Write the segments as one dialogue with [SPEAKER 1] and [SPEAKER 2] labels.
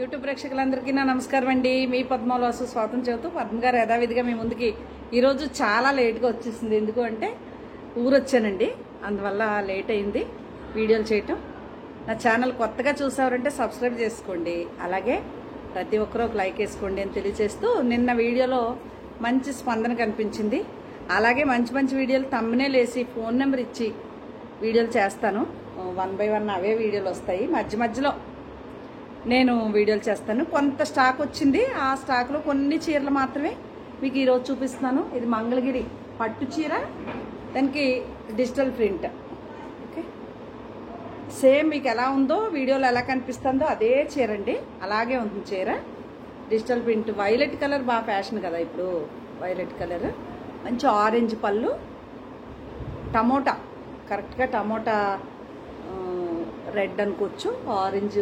[SPEAKER 1] YouTube ప్రేక్షకులందరికీ నా నమస్కారం అండి. మీ పద్మవాసు స్వాగతం చెబుతూ పద్మ గారు యథావిధిగా మీ ముందుకి ఈరోజు చాలా లేట్గా వచ్చేసింది. ఎందుకు అంటే ఊరొచ్చానండి, అందువల్ల లేట్ అయింది వీడియోలు చేయటం. నా ఛానల్ కొత్తగా చూసారంటే సబ్స్క్రైబ్ చేసుకోండి, అలాగే ప్రతి ఒక్కరూ ఒక లైక్ వేసుకోండి అని తెలియజేస్తూ, నిన్న వీడియోలో మంచి స్పందన కనిపించింది. అలాగే మంచి మంచి వీడియోలు థంబ్నెయిల్ వేసి ఫోన్ నెంబర్ ఇచ్చి వీడియోలు చేస్తాను. 1 by 1 అవే వీడియోలు వస్తాయి. మధ్య మధ్యలో నేను వీడియోలు చేస్తాను. కొంత స్టాక్ వచ్చింది, ఆ స్టాక్లో కొన్ని చీరలు మాత్రమే మీకు ఈరోజు చూపిస్తున్నాను. ఇది మంగళగిరి పట్టు చీర, దానికి డిజిటల్ ప్రింట్. ఓకే, సేమ్ మీకు ఎలా ఉందో వీడియోలో ఎలా కనిపిస్తుందో అదే చీర అండి, అలాగే ఉంటుంది చీర. డిజిటల్ ప్రింట్, వైలెట్ కలర్ బాగా ఫ్యాషన్ కదా ఇప్పుడు. వైలెట్ కలర్, మంచి ఆరెంజ్ పళ్ళు, టమోటా, కరెక్ట్గా టమోటా రెడ్ అనుకోవచ్చు, ఆరెంజ్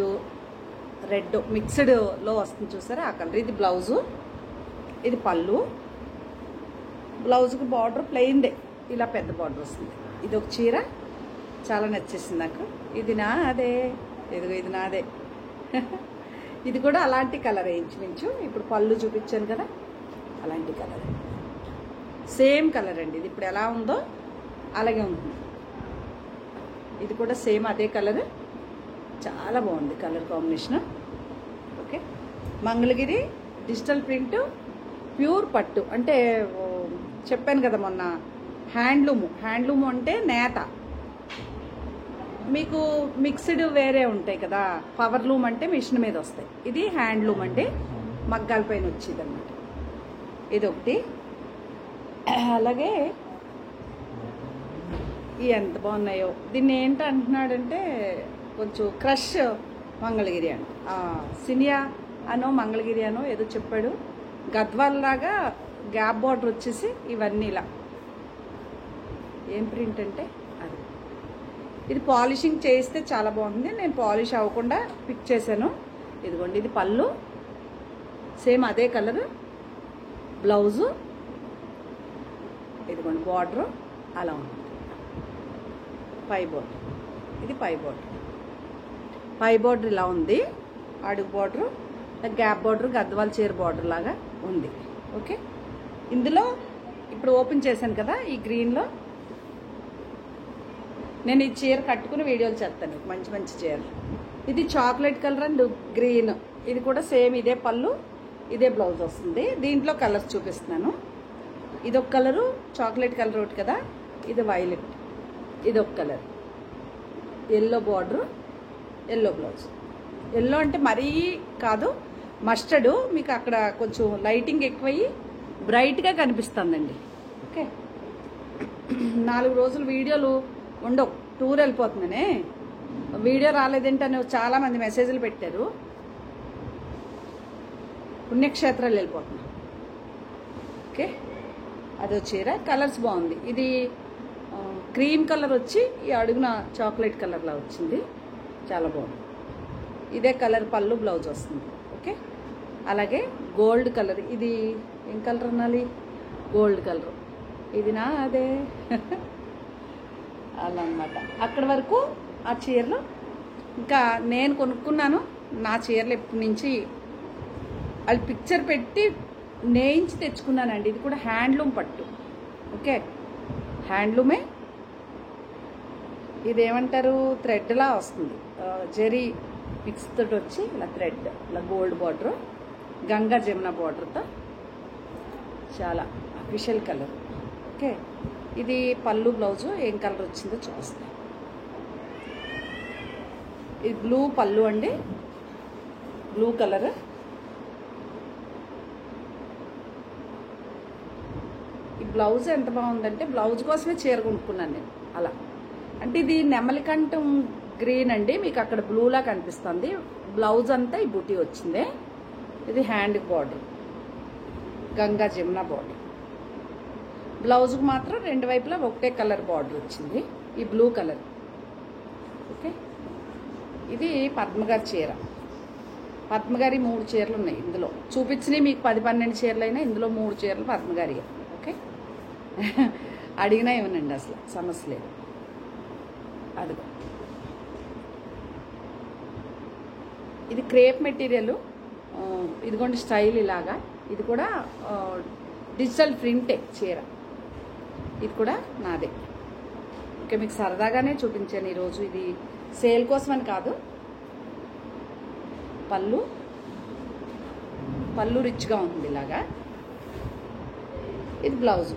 [SPEAKER 1] రెడ్ మిక్స్డ్లో వస్తుంది చూసారా ఆ కలర్. ఇది బ్లౌజు, ఇది పళ్ళు. బ్లౌజ్కి బార్డర్ ప్లెయిన్దే, ఇలా పెద్ద బార్డర్ వస్తుంది. ఇది ఒక చీర చాలా నచ్చేసింది నాకు. ఇది నాదే, ఇదిగో ఇది నాదే. ఇది కూడా అలాంటి కలర్ ఇంచుమించు. ఇప్పుడు పళ్ళు చూపించాను కదా, అలాంటి కలర్, సేమ్ కలర్ అండి. ఇది ఇప్పుడు ఎలా ఉందో అలాగే ఉంటుంది. ఇది కూడా సేమ్ అదే కలర్, చాలా బాగుంది colour combination. Okay, Mangalagiri digital print, pure పట్టు. అంటే చెప్పాను కదా మొన్న, హ్యాండ్లూము అంటే నేత. మీకు మిక్స్డ్ వేరే ఉంటాయి కదా, పవర్ లూమ్ అంటే మిషన్ మీద వస్తాయి. ఇది హ్యాండ్లూమ్ అంటే మగ్గాల పైన వచ్చేది అనమాట. ఇది ఒకటి. అలాగే ఇవి ఎంత బాగున్నాయో. దీన్ని ఏంటి అంటున్నాడంటే కొంచెం క్రష్ మంగళగిరి అంట, సినియా అనో మంగళగిరి అనో ఏదో చెప్పాడు. గద్వాల్ లాగా గ్యాప్ బార్డర్ వచ్చేసి ఇవన్నీ ఇలా. ఏం ప్రింట్ అంటే అది. ఇది పాలిషింగ్ చేస్తే చాలా బాగుంది, నేను పాలిష్ అవ్వకుండా పిక్ చేశాను. ఇదిగోండి, ఇది పళ్ళు, సేమ్ అదే కలర్. బ్లౌజు ఇదిగోండి, బార్డరు అలా ఉంది. పై బార్డర్, ఇది పై బార్డర్. పై బార్డర్ ఇలా ఉంది, అడుగు బార్డరు గ్యాప్ బార్డర్ గద్వాల్ చీర బార్డర్ లాగా ఉంది. ఓకే, ఇందులో ఇప్పుడు ఓపెన్ చేశాను కదా, ఈ గ్రీన్లో నేను ఈ చీర కట్టుకుని వీడియోలు చేస్తాను, మంచి మంచి చీరలు. ఇది చాక్లెట్ కలర్ అండ్ గ్రీన్. ఇది కూడా సేమ్ ఇదే పళ్ళు, ఇదే బ్లౌజ్ వస్తుంది. దీంట్లో కలర్స్ చూపిస్తున్నాను. ఇదొక కలరు, చాక్లెట్ కలర్ ఒకటి కదా, ఇది వైలెట్, ఇదొక colour, yellow border, yellow blouse. Yellow అంటే మరీ కాదు, మస్టర్డ్. మీకు అక్కడ కొంచెం లైటింగ్ ఎక్కువయ్యి బ్రైట్గా కనిపిస్తుందండి. ఓకే, 4 రోజులు వీడియోలు ఉండవు, టూర్ వెళ్ళిపోతుందనే వీడియో రాలేదేంటని చాలామంది మెసేజ్లు పెట్టారు. పుణ్యక్షేత్రాలు వెళ్ళిపోతున్నాం. ఓకే, అదో చీర, కలర్స్ బాగుంది. ఇది క్రీమ్ కలర్ వచ్చి ఈ అడుగున చాక్లెట్ కలర్లా వచ్చింది, చాలా బాగుంది. ఇదే కలర్ పళ్ళు, బ్లౌజ్ వస్తుంది. ఓకే, అలాగే గోల్డ్ కలర్. ఇది ఏం కలర్ అనాలి, గోల్డ్ కలర్. ఇది నా అదే అలా అన్నమాట. అక్కడి వరకు ఆ చీరలు ఇంకా నేను కొనుక్కున్నాను. నా చీరలు ఎప్పటి నుంచి వాళ్ళు పిక్చర్ పెట్టి నేయించి తెచ్చుకున్నానండి. ఇది కూడా హ్యాండ్లూమ్ పట్టు. ఓకే, హ్యాండ్లూమే. ఇదేమంటారు, థ్రెడ్లా వస్తుంది, జెరీ మిక్స్ తోటి వచ్చి ఇలా థ్రెడ్, ఇలా గోల్డ్ బార్డర్, గంగా జమున బార్డర్తో, చాలా అఫీషియల్ కలర్. ఓకే, ఇది పళ్ళు, బ్లౌజు ఏం కలర్ వచ్చిందో చూపిస్తాను. ఇది బ్లూ పళ్ళు అండి, బ్లూ కలర్. ఈ బ్లౌజ్ ఎంత బాగుందంటే, బ్లౌజ్ కోసమే చీర కొనుక్కున్నాను నేను. అలా అంటే ఇది నెమలికంఠం గ్రీన్ అండి, మీకు అక్కడ బ్లూలా కనిపిస్తుంది. బ్లౌజ్ అంతా ఈ బుటీ వచ్చింది. ఇది hand border, Ganga Jamuna border. బ్లౌజ్కి మాత్రం 2 వైపులా ఒకటే కలర్ బార్డర్ వచ్చింది, ఈ బ్లూ కలర్. ఓకే, ఇది పద్మగారి చీర. పద్మగారి 3 చీరలు ఉన్నాయి ఇందులో. చూపించినవి మీకు 10-12 చీరలు అయినా ఇందులో 3 చీరలు పద్మగారి. ఓకే, అడిగినా ఏమనండి, అసలు సమస్య లేదు. అదిగో ఇది క్రేప్ మెటీరియల్, ఇదిగోండి స్టైల్ ఇలాగా. ఇది కూడా డిజిటల్ ప్రింటే చీర, ఇది కూడా నాదే. ఓకే, మీకు సరదాగానే చూపించాను ఈరోజు. ఇది సేల్ కోసం అని కాదు. పళ్ళు రిచ్గా ఉంటుంది ఇలాగా. ఇది బ్లౌజు.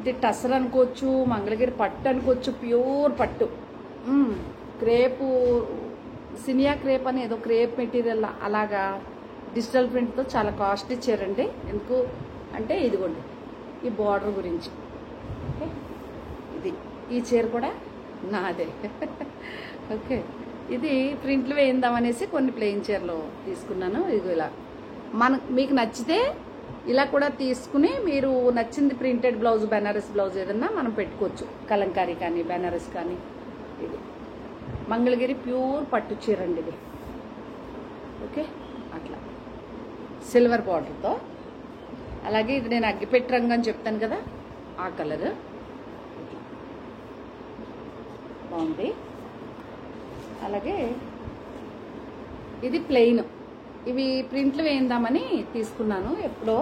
[SPEAKER 1] ఇది టసర్ అనుకోవచ్చు, మంగళగిరి పట్టు అనుకోవచ్చు, ప్యూర్ పట్టు. క్రేపు, సినియా క్రేప్ అని ఏదో క్రేప్ మెటీరియల్ అలాగా డిజిటల్ ప్రింట్తో చాలా కాస్ట్ ఇచ్చారండి. ఎందుకు అంటే ఇదిగోండి ఈ బార్డర్ గురించి. ఓకే, ఇది ఈ చీర కూడా నాదే. ఓకే, ఇది ప్రింట్లు వేయిందామనేసి కొన్ని ప్లెయిన్ చీరలు తీసుకున్నాను. ఇది ఇలా మీకు నచ్చితే ఇలా కూడా తీసుకుని మీరు నచ్చింది ప్రింటెడ్ బ్లౌజ్, బెనారస్ బ్లౌజ్ ఏదన్నా మనం పెట్టుకోవచ్చు. కలంకారీ కానీ బెనారస్ కానీ. ఇది మంగళగిరి ప్యూర్ పట్టు చీర అండి ఇది. ఓకే, అట్లా సిల్వర్ బార్డర్తో. అలాగే ఇది నేను అగ్గిపెట్టి రంగు అని చెప్తాను కదా, ఆ కలర్ బాగుంది. అలాగే ఇది ప్లెయిన్. ఇవి ప్రింట్లు వేయిందామని తీసుకున్నాను. ఎప్పుడో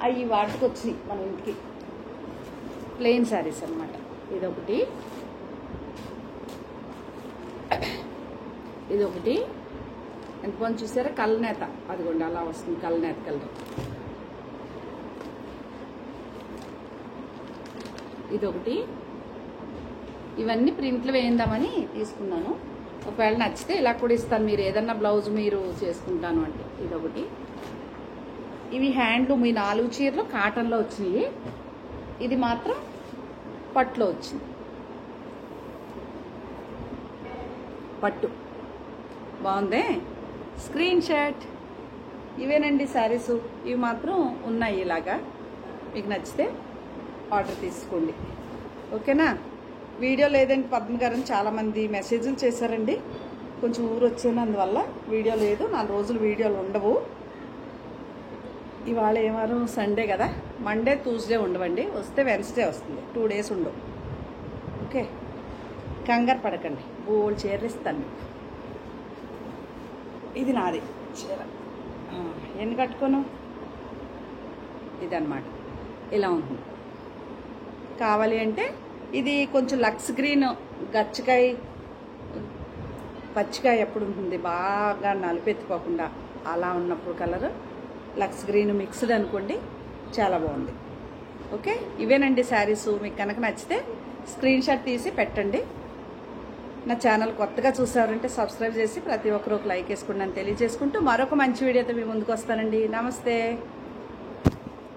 [SPEAKER 1] అవి వాటికి వచ్చి మన ఇంటికి ప్లెయిన్ శారీస్ అనమాట. ఇదొకటి, ఎంత కొంచెం చూసారా, కల్నేత. అదిగోండి అలా వస్తుంది కల్నేత కలర్. ఇదొకటి. ఇవన్నీ ప్రింట్లు వేయిందామని తీసుకున్నాను. ఒకవేళ నచ్చితే ఇలా కూడా ఇస్తాను, మీరు ఏదన్నా బ్లౌజ్ మీరు చేసుకుంటాను అంటే. ఇదొకటి. ఇవి హ్యాండ్లూమ్. ఈ 4 చీరలు కాటన్లో వచ్చినాయి, ఇది మాత్రం పట్టులో వచ్చింది. పట్టు బాగుందే. Screen shot. ఇవేనండి శారీసు. ఇవి మాత్రం ఉన్నాయి ఇలాగా. మీకు నచ్చితే ఆర్డర్ తీసుకోండి. ఓకేనా. వీడియో లేదండి పద్మ గారు చాలామంది మెసేజ్లు చేశారండి. కొంచెం ఊరు వచ్చాను, అందువల్ల వీడియో లేదు. 4 రోజులు వీడియోలు ఉండవు. ఇవాళ ఏమారు సండే కదా, మండే ట్యూస్డే ఉండవండి. వస్తే వెన్స్డే వస్తుంది. 2 డేస్ ఉండవు. ఓకే, కంగారు పడకండి, బోల్డ్ చీరలు ఇస్తాను మీకు. ఇది నాది చీర. ఎన్ని కట్టుకోను, ఇదన్నమాట. ఇలా ఉంటుంది. కావాలి అంటే ఇది కొంచెం లక్స్ గ్రీన్, గచ్చకాయ పచ్చికాయ ఎప్పుడు ఉంటుంది బాగా నలిపెత్తిపోకుండా అలా ఉన్నప్పుడు కలర్ లక్స్ గ్రీన్ మిక్స్డ్ అనుకోండి, చాలా బాగుంది. ఓకే, ఇవేనండి శారీస్. మీకు కనుక నచ్చితే స్క్రీన్ షాట్ తీసి పెట్టండి. నా ఛానల్ కొత్తగా చూసారంటే సబ్స్క్రైబ్ చేసి ప్రతి ఒక్కరు ఒక లైక్ వేసుకోండి అని తెలియజేసుకుంటూ మరొక మంచి వీడియోతో మీ ముందుకు వస్తానండి. నమస్తే.